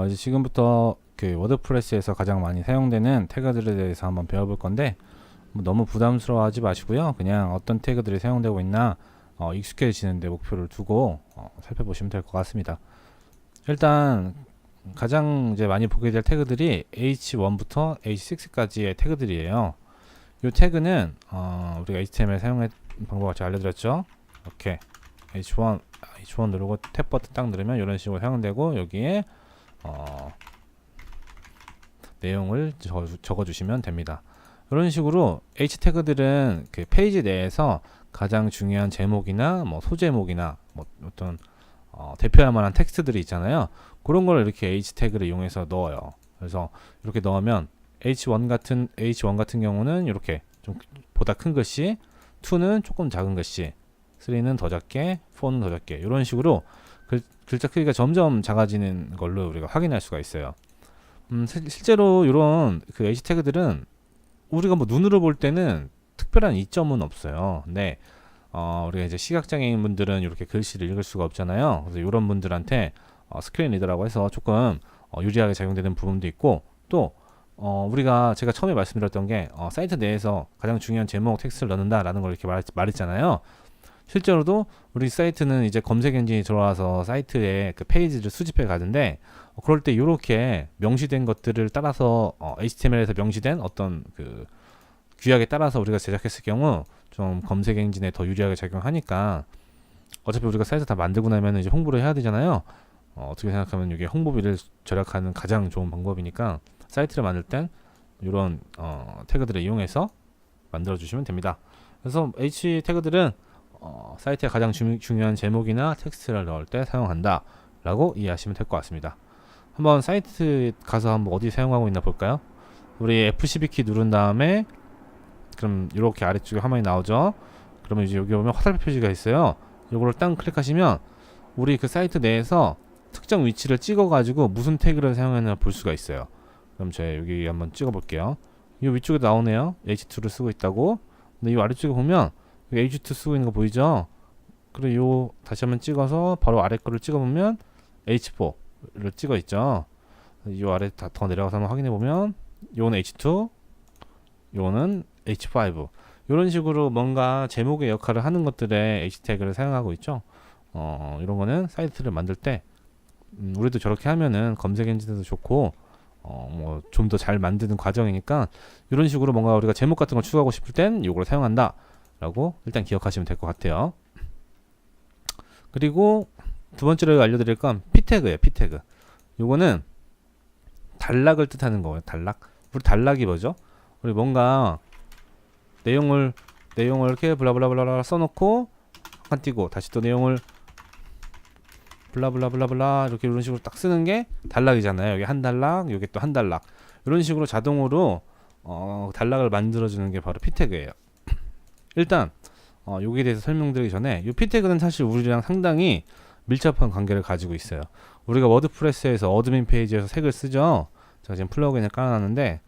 이제 지금부터 그 워드프레스에서 가장 많이 사용되는 태그들에 대해서 한번 배워볼 건데, 뭐 너무 부담스러워하지 마시고요. 그냥 어떤 태그들이 사용되고 있나 익숙해지는 데 목표를 두고 살펴보시면 될 것 같습니다. 일단 가장 이제 많이 보게 될 태그들이 H1부터 H6까지의 태그들이에요. 이 태그는 우리가 HTML 사용의 방법을 같이 알려드렸죠. 이렇게 H1 누르고 탭 버튼 딱 누르면 이런 식으로 사용되고, 여기에 내용을 적어주시면 됩니다. 이런 식으로 H 태그들은 그 페이지 내에서 가장 중요한 제목이나 뭐 소제목이나 뭐 어떤 대표할 만한 텍스트들이 있잖아요. 그런 걸 이렇게 H 태그를 이용해서 넣어요. 그래서 이렇게 넣으면 H1 같은 경우는 이렇게 좀 보다 큰 글씨, 2는 조금 작은 글씨, 3는 더 작게, 4는 더 작게, 이런 식으로 글자 크기가 점점 작아지는 걸로 우리가 확인할 수가 있어요. 실제로 이런 그 H 태그들은 우리가 뭐 눈으로 볼 때는 특별한 이점은 없어요. 근데 우리가 이제 시각장애인 분들은 이렇게 글씨를 읽을 수가 없잖아요. 그래서 이런 분들한테 스크린 리더라고 해서 조금 유리하게 작용되는 부분도 있고, 또 제가 처음에 말씀드렸던 게 사이트 내에서 가장 중요한 제목 텍스트를 넣는다라는 걸 이렇게 말했잖아요. 실제로도 우리 사이트는 이제 검색 엔진이 들어와서 사이트에 그 페이지를 수집해 가는데, 그럴 때 이렇게 명시된 것들을 따라서 HTML에서 명시된 어떤 그 규약에 따라서 우리가 제작했을 경우 좀 검색 엔진에 더 유리하게 작용하니까, 어차피 우리가 사이트 다 만들고 나면 이제 홍보를 해야 되잖아요. 어떻게 생각하면 이게 홍보비를 절약하는 가장 좋은 방법이니까 사이트를 만들 땐 이런 태그들을 이용해서 만들어 주시면 됩니다. 그래서 H 태그들은 사이트에 가장 중요한 제목이나 텍스트를 넣을 때 사용한다 라고 이해하시면 될 것 같습니다. 한번 사이트 가서 한번 어디 사용하고 있나 볼까요? 우리 F12키 누른 다음에, 그럼 이렇게 아래쪽에 화면이 나오죠. 그러면 이제 여기 보면 화살표 표시가 있어요. 이거를 딱 클릭하시면 우리 그 사이트 내에서 특정 위치를 찍어 가지고 무슨 태그를 사용하나 볼 수가 있어요. 그럼 제가 여기 한번 찍어 볼게요. 이 위쪽에 나오네요. H2를 쓰고 있다고. 근데 이 아래쪽에 보면 H2 쓰고 있는 거 보이죠? 그리고 다시 한번 찍어서 바로 아래 거를 찍어보면 H4를 찍어 있죠. 이 아래 더 내려가서 한번 확인해 보면 요거는 H2, 요거는 H5. 이런 식으로 뭔가 제목의 역할을 하는 것들에 H 태그를 사용하고 있죠. 이런 거는 사이트를 만들 때 우리도 저렇게 하면은 검색 엔진에도 좋고 뭐 좀 더 잘 만드는 과정이니까, 이런 식으로 뭔가 우리가 제목 같은 걸 추가하고 싶을 땐 요걸 사용한다 라고 일단 기억하시면 될 것 같아요. 그리고 두 번째로 알려드릴 건 P 태그예요. P 태그. 요거는 단락을 뜻하는 거예요. 단락. 우리 단락이 뭐죠? 우리 뭔가 내용을 이렇게 블라블라블라 써놓고 한 띄고 다시 또 내용을 블라블라블라블라 이렇게 이런 식으로 딱 쓰는 게 단락이잖아요. 여기 한 단락, 여기 또 한 단락. 이런 식으로 자동으로 단락을 만들어주는 게 바로 P 태그예요. 일단 여기에 대해서 설명드리기 전에, 이 P 태그는 사실 우리랑 상당히 밀접한 관계를 가지고 있어요. 우리가 워드프레스에서 어드민 페이지에서 색을 쓰죠. 제가 지금 플러그인을 깔아놨는데,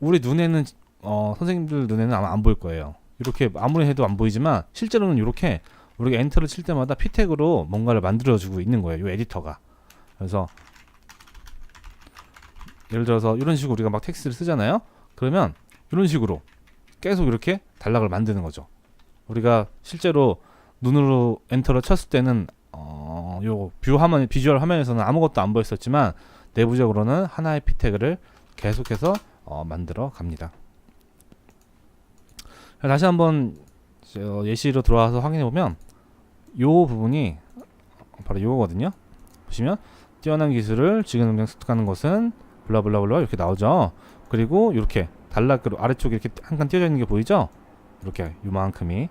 우리 눈에는 선생님들 눈에는 아마 안 보일 거예요. 이렇게 아무리 해도 안 보이지만 실제로는 이렇게 우리가 엔터를 칠 때마다 P 태그로 뭔가를 만들어주고 있는 거예요. 이 에디터가. 그래서 예를 들어서 이런 식으로 우리가 막 텍스트를 쓰잖아요. 그러면 이런 식으로 계속 이렇게 단락을 만드는 거죠. 우리가 실제로 눈으로 엔터를 쳤을 때는 요 비주얼 화면에서는 아무것도 안 보였었지만, 내부적으로는 하나의 P 태그를 계속해서 만들어 갑니다. 다시 한번 예시로 들어와서 확인해 보면, 요 부분이 바로 요거거든요. 보시면 뛰어난 기술을 지금 당장 습득하는 것은 블라블라블라 이렇게 나오죠. 그리고 이렇게 단락으로 아래쪽에 이렇게 한 칸 띄어져 있는 게 보이죠? 이렇게 요만큼이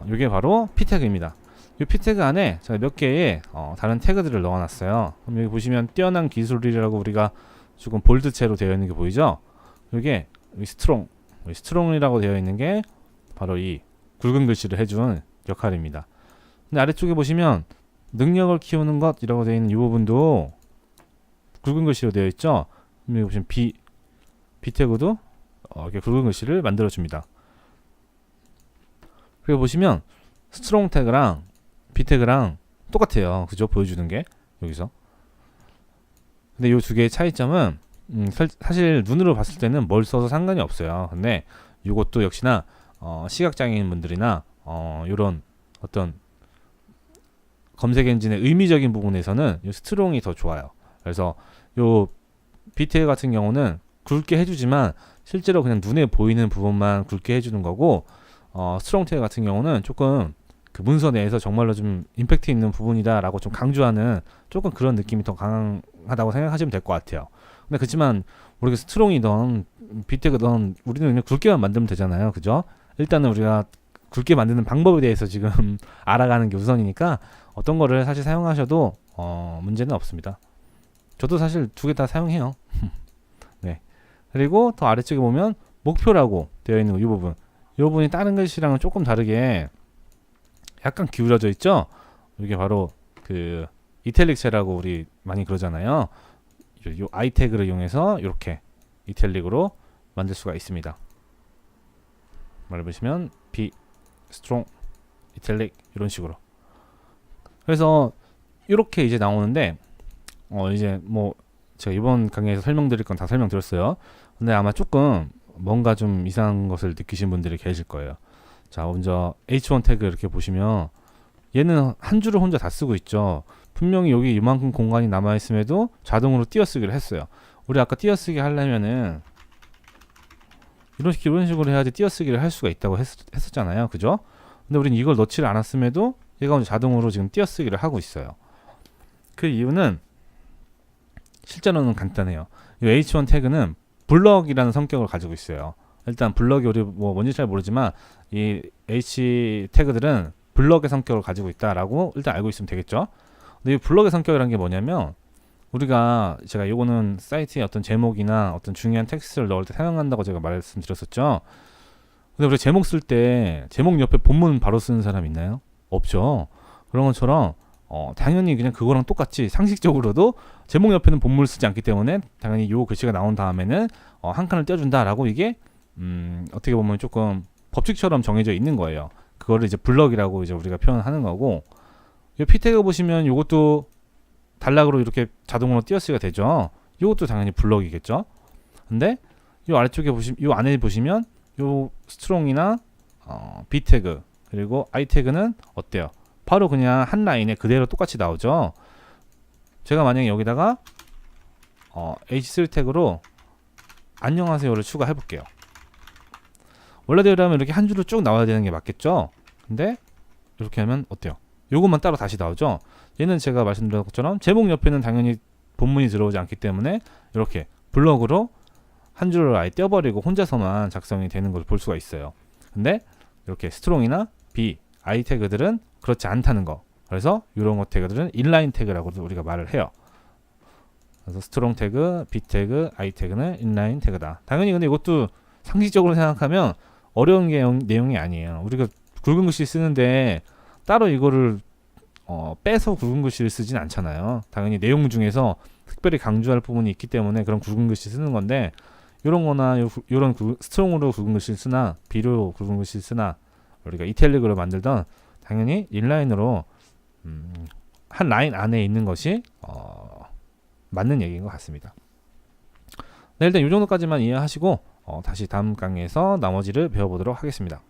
이게 바로 P 태그입니다. 이 P 태그 안에 제가 몇 개의 다른 태그들을 넣어놨어요. 그럼 여기 보시면 뛰어난 기술이라고 우리가 조금 볼드체로 되어 있는 게 보이죠? 이게 스트롱이라고 되어 있는 게 바로 이 굵은 글씨를 해준 역할입니다. 근데 아래쪽에 보시면 능력을 키우는 것이라고 되어 있는 이 부분도 굵은 글씨로 되어 있죠. 여기 보시면 B 태그도 이렇게 굵은 글씨를 만들어 줍니다. 그리고 보시면 스트롱 태그랑 B 태그랑 똑같아요. 그죠? 보여주는 게 여기서. 근데 이 두 개의 차이점은 사실 눈으로 봤을 때는 뭘 써도 상관이 없어요. 근데 이것도 역시나 시각장애인 분들이나 이런 어떤 검색 엔진의 의미적인 부분에서는 이 스트롱이 더 좋아요. 그래서 요 비트에 같은 경우는 굵게 해주지만 실제로 그냥 눈에 보이는 부분만 굵게 해주는 거고, 스트롱 태그 같은 경우는 조금 그 문서 내에서 정말로 좀 임팩트 있는 부분이다라고 좀 강조하는 조금 그런 느낌이 더 강하다고 생각하시면 될 것 같아요. 근데 그렇지만 우리가 스트롱이든 비트든 우리는 그냥 굵게만 만들면 되잖아요, 그죠? 일단은 우리가 굵게 만드는 방법에 대해서 지금 알아가는 게 우선이니까 어떤 거를 사실 사용하셔도 문제는 없습니다. 저도 사실 두 개 다 사용해요. 네. 그리고 더 아래쪽에 보면 목표라고 되어 있는 이 부분, 이 부분이 다른 글씨랑은 조금 다르게 약간 기울어져 있죠. 이게 바로 그 이탈릭체라고 우리 많이 그러잖아요. 이 I 태그를 이용해서 이렇게 이탈릭으로 만들 수가 있습니다. 말해보시면 B, strong, 이탈릭 이런 식으로. 그래서 이렇게 이제 나오는데 이제 뭐 제가 이번 강의에서 설명드릴 건 다 설명드렸어요. 근데 아마 조금 뭔가 좀 이상한 것을 느끼신 분들이 계실 거예요. 자, 먼저 H1 태그 이렇게 보시면 얘는 한 줄을 혼자 다 쓰고 있죠. 분명히 여기 이만큼 공간이 남아있음에도 자동으로 띄어쓰기를 했어요. 우리 아까 띄어쓰기 하려면은 이런 식으로 해야지 띄어쓰기를 할 수가 있다고 했었잖아요. 그죠? 근데 우린 이걸 넣지를 않았음에도 얘가 자동으로 지금 띄어쓰기를 하고 있어요. 그 이유는 실제로는 간단해요. 이 H1 태그는 블럭이라는 성격을 가지고 있어요. 일단 블럭이 우리 뭐 뭔지 잘 모르지만 이 H 태그들은 블럭의 성격을 가지고 있다라고 일단 알고 있으면 되겠죠. 근데 이 블럭의 성격이라는 게 뭐냐면 우리가 제가 요거는 사이트에 어떤 제목이나 어떤 중요한 텍스트를 넣을 때 사용한다고 제가 말씀드렸었죠. 근데 우리 제목 쓸 때 제목 옆에 본문 바로 쓰는 사람 있나요? 없죠. 그런 것처럼 당연히 그냥 그거랑 똑같이 상식적으로도 제목 옆에는 본문을 쓰지 않기 때문에 당연히 요 글씨가 나온 다음에는 한 칸을 떼어준다라고 이게 어떻게 보면 조금 법칙처럼 정해져 있는 거예요. 그거를 이제 블럭이라고 이제 우리가 표현하는 거고, 이 P 태그 보시면 요것도 단락으로 이렇게 자동으로 띄어쓰기가 되죠. 요것도 당연히 블럭이겠죠. 근데 요 아래쪽에 요 안에 보시면 요 스트롱이나 B 태그 그리고 I 태그는 어때요? 바로 그냥 한 라인에 그대로 똑같이 나오죠. 제가 만약에 여기다가 H3 태그로 안녕하세요를 추가해 볼게요. 원래대로라면 이렇게 한 줄로 쭉 나와야 되는 게 맞겠죠. 근데 이렇게 하면 어때요? 요것만 따로 다시 나오죠. 얘는 제가 말씀드린 것처럼 제목 옆에는 당연히 본문이 들어오지 않기 때문에 이렇게 블럭으로 한 줄을 아예 떼어버리고 혼자서만 작성이 되는 걸 볼 수가 있어요. 근데 이렇게 스트롱이나 B, I 태그들은 그렇지 않다는 거. 그래서 이런 것 태그들은 인라인 태그라고도 우리가 말을 해요. 그래서 스트롱 태그, B 태그, I 태그는 인라인 태그다. 당연히 근데 이것도 상식적으로 생각하면 어려운 내용이 아니에요. 우리가 굵은 글씨 쓰는데 따로 이거를 빼서 굵은 글씨를 쓰진 않잖아요. 당연히 내용 중에서 특별히 강조할 부분이 있기 때문에 그런 굵은 글씨 쓰는 건데, 이런 거나 이런 스트롱으로 굵은 글씨 쓰나 B로 굵은 글씨 쓰나 우리가 이탈릭으로 만들던 당연히 인라인으로 한 라인 안에 있는 것이 맞는 얘기인 것 같습니다. 네, 일단 이 정도까지만 이해하시고 다시 다음 강의에서 나머지를 배워보도록 하겠습니다.